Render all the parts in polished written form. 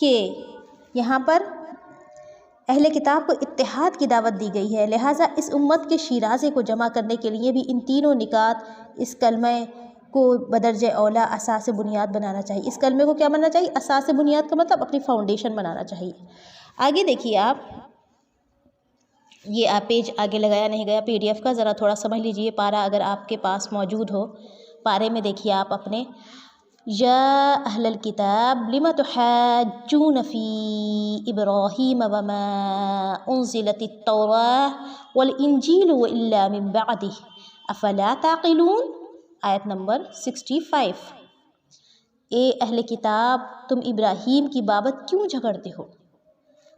کہ یہاں پر اہل کتاب کو اتحاد کی دعوت دی گئی ہے، لہٰذا اس امت کے شیرازے کو جمع کرنے کے لیے بھی ان تینوں نکات اس کلمہ کو بدرجہ اولا اساس بنیاد بنانا چاہیے۔ اس کلمے کو کیا بنانا چاہیے؟ اساس بنیاد کا مطلب اپنی فاؤنڈیشن بنانا چاہیے۔ آگے دیکھیے آپ، یہ آپ پیج آگے لگایا نہیں گیا پی ڈی ایف کا، ذرا تھوڑا سمجھ لیجئے پارہ اگر آپ کے پاس موجود ہو۔ پارے میں دیکھیے آپ اپنے، یا اہل الکتاب لم تحاجون فی ابراہیم وما انزلت التوراۃ والانجیل الا من بعدہ افلا تعقلون، آیت نمبر 65۔ اے اہل کتاب، تم ابراہیم کی بابت کیوں جھگڑتے ہو،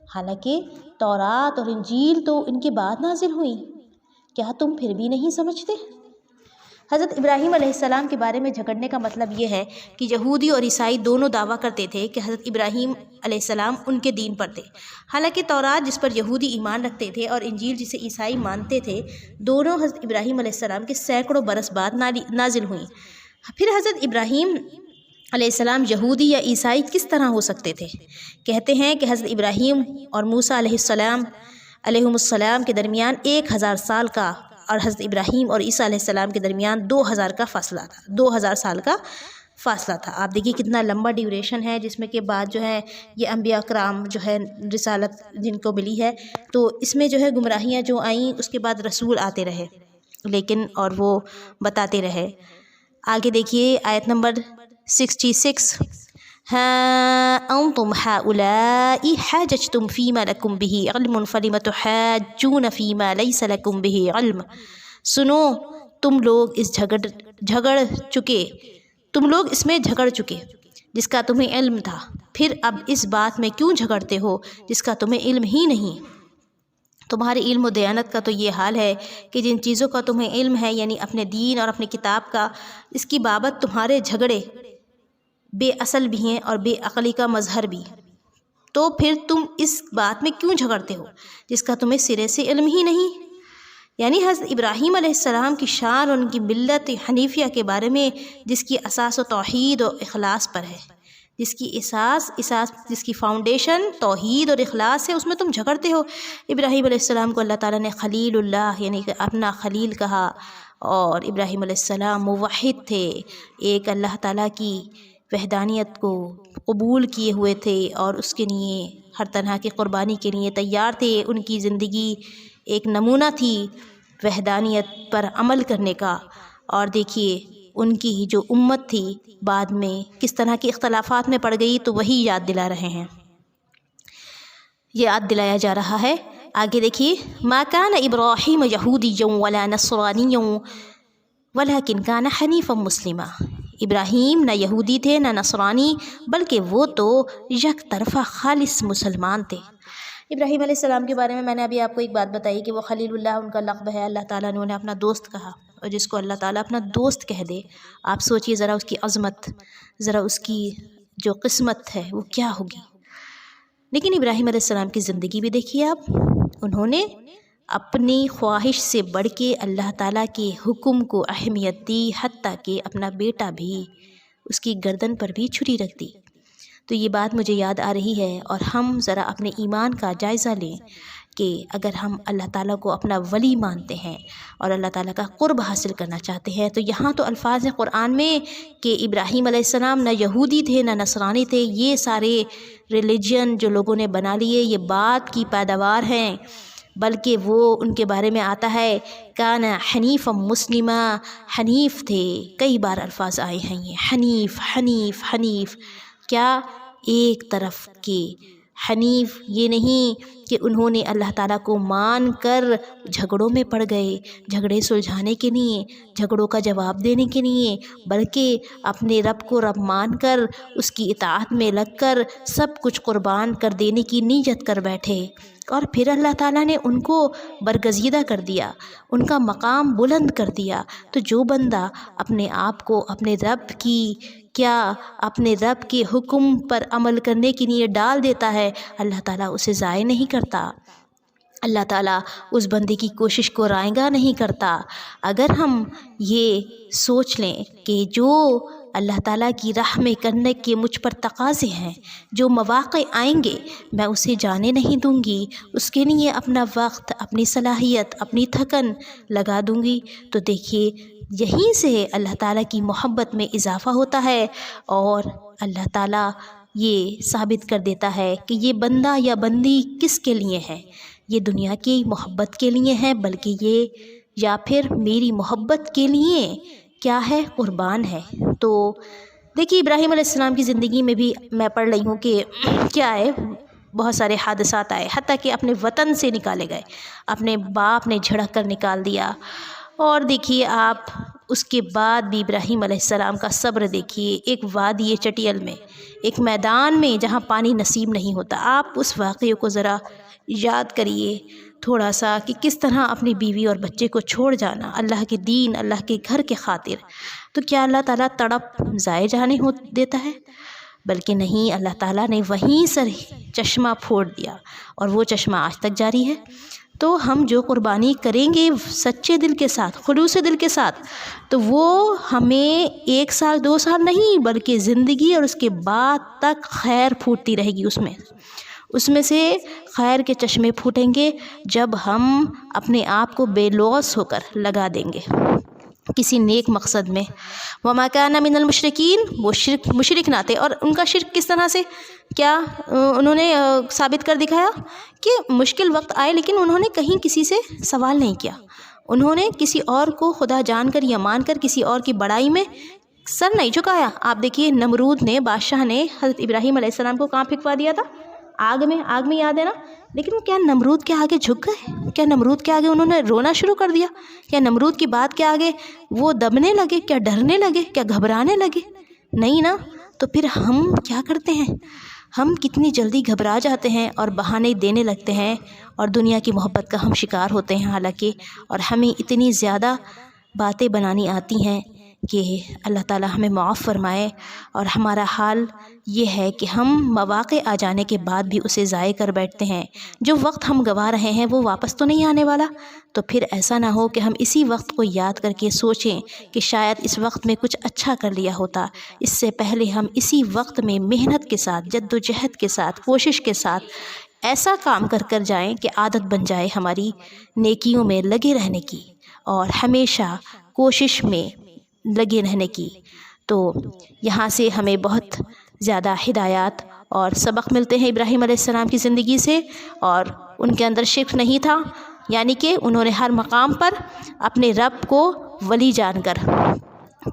حالانکہ تورات اور انجیل تو ان کے بعد نازل ہوئیں، کیا تم پھر بھی نہیں سمجھتے؟ حضرت ابراہیم علیہ السلام کے بارے میں جھگڑنے کا مطلب یہ ہے کہ یہودی اور عیسائی دونوں دعویٰ کرتے تھے کہ حضرت ابراہیم علیہ السلام ان کے دین پر تھے، حالانکہ تورات جس پر یہودی ایمان رکھتے تھے اور انجیل جسے عیسائی مانتے تھے، دونوں حضرت ابراہیم علیہ السلام کے سینکڑوں برس بعد نازل ہوئیں۔ پھر حضرت ابراہیم علیہ السلام یہودی یا عیسائی کس طرح ہو سکتے تھے؟ کہتے ہیں کہ حضرت ابراہیم اور موسیٰ علیہم السلام کے درمیان 1000 سال کا، اور حضرت ابراہیم اور عیسیٰ علیہ السلام کے درمیان 2000 کا فاصلہ تھا، 2000 سال کا فاصلہ تھا۔ آپ دیکھیے کتنا لمبا ڈیوریشن ہے، جس میں کہ بعد جو ہے یہ انبیاء کرام جو ہے رسالت جن کو ملی ہے، تو اس میں جو ہے گمراہیاں جو آئیں اس کے بعد رسول آتے رہے، لیکن اور وہ بتاتے رہے۔ آگے دیکھیے آیت نمبر 66، ہاں انتم ہؤلاء حاججتم فیما لکم بہ علم فلم تحاجون فیما لیس لکم بہ علم۔ سنو، تم لوگ اس میں جھگڑ چکے جس کا تمہیں علم تھا، پھر اب اس بات میں کیوں جھگڑتے ہو جس کا تمہیں علم ہی نہیں؟ تمہارے علم و دیانت کا تو یہ حال ہے کہ جن چیزوں کا تمہیں علم ہے، یعنی اپنے دین اور اپنے کتاب کا، اس کی بابت تمہارے جھگڑے بے اصل بھی ہیں اور بے عقلی کا مظہر بھی، تو پھر تم اس بات میں کیوں جھگڑتے ہو جس کا تمہیں سرے سے علم ہی نہیں؟ یعنی حضرت ابراہیم علیہ السلام کی شان اور ان کی ملت حنیفیہ کے بارے میں، جس کی اساس و توحید و اخلاص پر ہے، جس کی فاؤنڈیشن توحید اور اخلاص ہے، اس میں تم جھگڑتے ہو۔ ابراہیم علیہ السلام کو اللہ تعالیٰ نے خلیل اللہ یعنی کہ اپنا خلیل کہا، اور ابراہیم علیہ السلام موحد تھے، ایک اللہ تعالیٰ کی وحدانیت کو قبول کیے ہوئے تھے اور اس کے لیے ہر طرح کی قربانی کے لیے تیار تھے۔ ان کی زندگی ایک نمونہ تھی وحدانیت پر عمل کرنے کا، اور دیکھیے ان کی جو امت تھی بعد میں کس طرح کے اختلافات میں پڑ گئی، تو وہی یاد دلا رہے ہیں، یاد دلایا جا رہا ہے۔ آگے دیکھیے، ما کان ابراہیم یہودیا ولا نصرانیا ولکن کان حنیفا مسلما۔ ابراہیم نہ یہودی تھے نہ نصرانی، بلکہ وہ تو یک طرفہ خالص مسلمان تھے۔ ابراہیم علیہ السلام کے بارے میں میں نے ابھی آپ کو ایک بات بتائی کہ وہ خلیل اللہ ان کا لقب ہے، اللہ تعالیٰ نے انہیں اپنا دوست کہا، اور جس کو اللہ تعالیٰ اپنا دوست کہہ دے، آپ سوچئے ذرا اس کی عظمت، ذرا اس کی جو قسمت ہے وہ کیا ہوگی۔ لیکن ابراہیم علیہ السلام کی زندگی بھی دیکھیے آپ، انہوں نے اپنی خواہش سے بڑھ کے اللہ تعالیٰ کے حکم کو اہمیت دی، حتیٰ کہ اپنا بیٹا بھی اس کی گردن پر بھی چھری رکھ دی۔ تو یہ بات مجھے یاد آ رہی ہے، اور ہم ذرا اپنے ایمان کا جائزہ لیں کہ اگر ہم اللہ تعالیٰ کو اپنا ولی مانتے ہیں اور اللہ تعالیٰ کا قرب حاصل کرنا چاہتے ہیں، تو یہاں تو الفاظ ہیں قرآن میں کہ ابراہیم علیہ السلام نہ یہودی تھے نہ نصرانی تھے، یہ سارے ریلیجن جو لوگوں نے بنا لیے یہ بات کی پیداوار ہیں، بلکہ وہ ان کے بارے میں آتا ہے کان حنیفا مسلما، حنیف تھے، کئی بار الفاظ آئے ہیں یہ حنیف حنیف حنیف، کیا ایک طرف کے حنیف، یہ نہیں کہ انہوں نے اللہ تعالیٰ کو مان کر جھگڑوں میں پڑ گئے، جھگڑے سلجھانے کے لیے، جھگڑوں کا جواب دینے کے لیے، بلکہ اپنے رب کو رب مان کر اس کی اطاعت میں لگ کر سب کچھ قربان کر دینے کی نیت کر بیٹھے، اور پھر اللہ تعالیٰ نے ان کو برگزیدہ کر دیا، ان کا مقام بلند کر دیا۔ تو جو بندہ اپنے آپ کو اپنے رب کے حکم پر عمل کرنے کے لیے ڈال دیتا ہے، اللہ تعالیٰ اسے ضائع نہیں کرتا، اللہ تعالیٰ اس بندے کی کوشش کو رائیگاں نہیں کرتا۔ اگر ہم یہ سوچ لیں کہ جو اللہ تعالیٰ کی راہ میں کرنے کے مجھ پر تقاضے ہیں، جو مواقع آئیں گے میں اسے جانے نہیں دوں گی، اس کے لیے اپنا وقت، اپنی صلاحیت، اپنی تھکن لگا دوں گی۔ تو دیکھیے یہیں سے اللہ تعالیٰ کی محبت میں اضافہ ہوتا ہے، اور اللہ تعالیٰ یہ ثابت کر دیتا ہے کہ یہ بندہ یا بندی کس کے لیے ہے، یہ دنیا کی محبت کے لیے ہے، بلکہ یہ یا پھر میری محبت کے لیے کیا ہے، قربان ہے۔ تو دیکھیے ابراہیم علیہ السلام کی زندگی میں بھی میں پڑھ رہی ہوں کہ کیا ہے، بہت سارے حادثات آئے، حتیٰ کہ اپنے وطن سے نکالے گئے، اپنے باپ نے جھڑک کر نکال دیا۔ اور دیکھیے آپ اس کے بعد بھی ابراہیم علیہ السلام کا صبر دیکھیے، ایک وادی چٹیل میں، ایک میدان میں جہاں پانی نصیب نہیں ہوتا۔ آپ اس واقعے کو ذرا یاد کریے تھوڑا سا کہ کس طرح اپنی بیوی اور بچے کو چھوڑ جانا اللہ کے دین، اللہ کے گھر کے خاطر۔ تو کیا اللہ تعالیٰ تڑپ ضائع جانے ہو دیتا ہے؟ بلکہ نہیں، اللہ تعالیٰ نے وہیں سے چشمہ پھوڑ دیا، اور وہ چشمہ آج تک جاری ہے۔ تو ہم جو قربانی کریں گے سچے دل کے ساتھ، خلوص دل کے ساتھ، تو وہ ہمیں 1 سال 2 سال نہیں بلکہ زندگی اور اس کے بعد تک خیر پھوٹتی رہے گی۔ اس میں سے خیر کے چشمے پھوٹیں گے جب ہم اپنے آپ کو بے لوث ہو کر لگا دیں گے کسی نیک مقصد میں۔ وَمَا كَانَ مِنَ الْمُشْرِكِينَ، وہ مشرک نہ تھے۔ اور ان کا شرک کس طرح سے، کیا انہوں نے ثابت کر دکھایا کہ مشکل وقت آئے لیکن انہوں نے کہیں کسی سے سوال نہیں کیا، انہوں نے کسی اور کو خدا جان کر یا مان کر کسی اور کی بڑائی میں سر نہیں جھکایا۔ آپ دیکھیے نمرود نے، بادشاہ نے حضرت ابراہیم علیہ السلام کو کہاں پھینکوا دیا تھا؟ آگ میں، یاد ہے نا؟ لیکن کیا نمرود کے آگے جھک گئے؟ کیا نمرود کے آگے انہوں نے رونا شروع کر دیا؟ کیا نمرود کی بات کے آگے وہ دبنے لگے؟ کیا ڈرنے لگے؟ کیا گھبرانے لگے؟ نہیں نا۔ تو پھر ہم کیا کرتے ہیں؟ ہم کتنی جلدی گھبرا جاتے ہیں اور بہانے دینے لگتے ہیں، اور دنیا کی محبت کا ہم شکار ہوتے ہیں حالانکہ، اور ہمیں اتنی زیادہ باتیں بنانی آتی ہیں کہ اللہ تعالیٰ ہمیں معاف فرمائے۔ اور ہمارا حال یہ ہے کہ ہم مواقع آ جانے کے بعد بھی اسے ضائع کر بیٹھتے ہیں۔ جو وقت ہم گنوا رہے ہیں وہ واپس تو نہیں آنے والا، تو پھر ایسا نہ ہو کہ ہم اسی وقت کو یاد کر کے سوچیں کہ شاید اس وقت میں کچھ اچھا کر لیا ہوتا۔ اس سے پہلے ہم اسی وقت میں محنت کے ساتھ، جد و جہد کے ساتھ، کوشش کے ساتھ ایسا کام کر جائیں کہ عادت بن جائے ہماری نیکیوں میں لگے رہنے کی اور ہمیشہ کوشش میں لگے رہنے کی۔ تو یہاں سے ہمیں بہت زیادہ ہدایات اور سبق ملتے ہیں ابراہیم علیہ السلام کی زندگی سے، اور ان کے اندر شرک نہیں تھا، یعنی کہ انہوں نے ہر مقام پر اپنے رب کو ولی جان کر،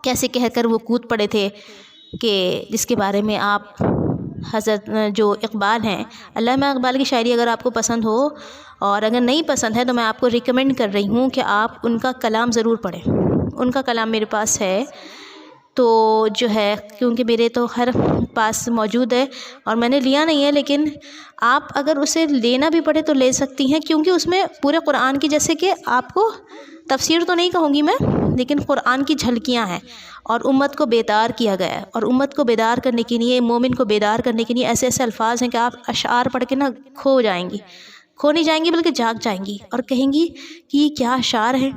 کیسے کہہ کر وہ کود پڑے تھے کہ جس کے بارے میں آپ حضرت جو اقبال ہیں، علامہ اقبال کی شاعری اگر آپ کو پسند ہو، اور اگر نہیں پسند ہے تو میں آپ کو ریکمینڈ کر رہی ہوں کہ آپ ان کا کلام ضرور پڑھیں۔ ان کا کلام میرے پاس ہے، تو جو ہے کیونکہ میرے تو ہر پاس موجود ہے اور میں نے لیا نہیں ہے، لیکن آپ اگر اسے لینا بھی پڑے تو لے سکتی ہیں، کیونکہ اس میں پورے قرآن کی، جیسے کہ آپ کو تفسیر تو نہیں کہوں گی میں، لیکن قرآن کی جھلکیاں ہیں، اور امت کو بیدار کیا گیا ہے۔ اور امت کو بیدار کرنے کے لیے، مومن کو بیدار کرنے کے لیے ایسے ایسے الفاظ ہیں کہ آپ اشعار پڑھ کے کھو جائیں گی، کھو نہیں جائیں گی بلکہ جاگ جائیں گی اور کہیں گی کہ یہ کیا اشعار ہیں۔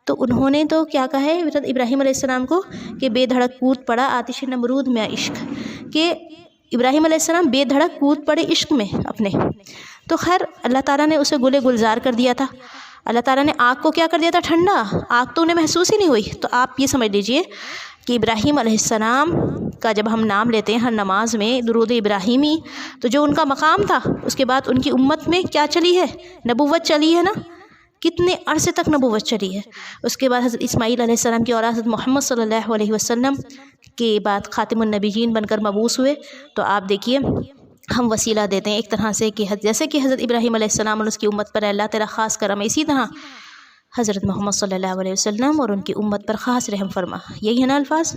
تو انہوں نے تو کیا کہا ہے حضرت ابراہیم علیہ السلام کو کہ بے دھڑک کود پڑا آتش نمرود میں عشق، کہ ابراہیم علیہ السلام بے دھڑک کود پڑے عشق میں اپنے۔ تو خیر اللہ تعالیٰ نے اسے گلے گلزار کر دیا تھا، اللہ تعالیٰ نے آگ کو کیا کر دیا تھا؟ ٹھنڈا، آگ تو انہیں محسوس ہی نہیں ہوئی۔ تو آپ یہ سمجھ لیجئے کہ ابراہیم علیہ السلام کا جب ہم نام لیتے ہیں ہر نماز میں درود ابراہیمی، تو جو ان کا مقام تھا، اس کے بعد ان کی امت میں کیا چلی ہے؟ نبوت چلی ہے نا، کتنے عرصے تک نبوت چلی ہے۔ اس کے بعد حضرت اسماعیل علیہ السلام کی اولاد حضرت محمد صلی اللہ علیہ وسلم کے بعد خاتم النبیین بن کر مبعوث ہوئے۔ تو آپ دیکھیے ہم وسیلہ دیتے ہیں ایک طرح سے کہ جیسے کہ حضرت ابراہیم علیہ السلام اور اس کی امت پر اللہ تعالیٰ خاص کرم، اسی طرح حضرت محمد صلی اللہ علیہ وسلم اور ان کی امت پر خاص رحم فرما۔ یہی ہے نا الفاظ،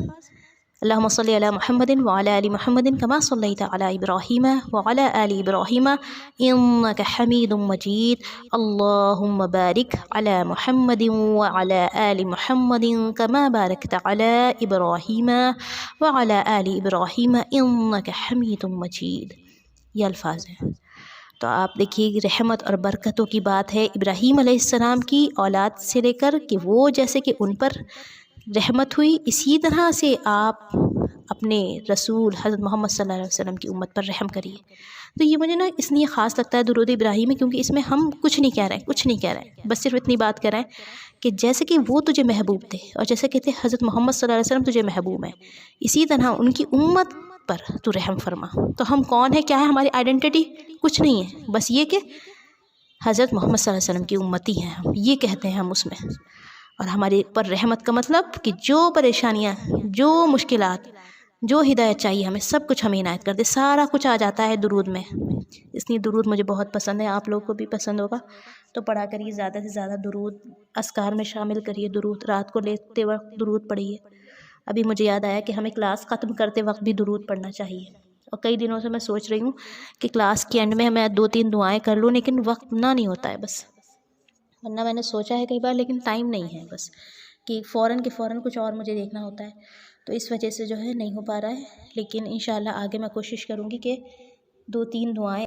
اللہم صلی علی محمد وعلی آل محمد کما صلیت علی ابراہیم وعلی آل ابراہیم انک حمید مجید، اللہم بارک علی محمد وعلی آل محمد کما بارکت علی ابراہیم وعلی آل ابراہیم انک حمید مجید۔ یہ الفاظ ہیں۔ تو آپ دیکھیے رحمت اور برکتوں کی بات ہے ابراہیم علیہ السلام کی اولاد سے لے کر کہ وہ جیسے کہ ان پر رحمت ہوئی، اسی طرح سے آپ اپنے رسول حضرت محمد صلی اللہ علیہ وسلم کی امت پر رحم کریے۔ تو یہ مجھے نا اس لیے خاص لگتا ہے درود ابراہیمی، کیونکہ اس میں ہم کچھ نہیں کہہ رہے ہیں، بس صرف اتنی بات کر رہے ہیں کہ جیسے کہ وہ تجھے محبوب تھے، اور جیسے کہتے ہیں حضرت محمد صلی اللہ علیہ وسلم تجھے محبوب ہیں، اسی طرح ان کی امت پر تو رحم فرما۔ تو ہم کون ہیں، کیا ہے ہماری آئیڈینٹی؟ کچھ نہیں ہے، بس یہ کہ حضرت محمد صلی اللہ علیہ وسلم کی امتی ہیں ہم، یہ کہتے ہیں ہم اس میں۔ اور ہمارے پر رحمت کا مطلب کہ جو پریشانیاں، جو مشکلات، جو ہدایت چاہیے ہمیں، سب کچھ ہمیں عنایت کر دے، سارا کچھ آ جاتا ہے درود میں۔ اس لیے درود مجھے بہت پسند ہے، آپ لوگوں کو بھی پسند ہوگا تو پڑھا کریے، زیادہ سے زیادہ درود اذکار میں شامل کریے، درود رات کو لیتے وقت درود پڑھیے۔ ابھی مجھے یاد آیا کہ ہمیں کلاس ختم کرتے وقت بھی درود پڑھنا چاہیے، اور کئی دنوں سے میں سوچ رہی ہوں کہ کلاس کے اینڈ میں 2-3 دعائیں کر لوں، لیکن وقت نہیں ہوتا ہے بس، ورنہ میں نے سوچا ہے کئی بار، لیکن ٹائم نہیں ہے بس، کہ فوراً کچھ اور مجھے دیکھنا ہوتا ہے، تو اس وجہ سے جو ہے نہیں ہو پا رہا ہے۔ لیکن انشاءاللہ آگے میں کوشش کروں گی کہ 2-3 دعائیں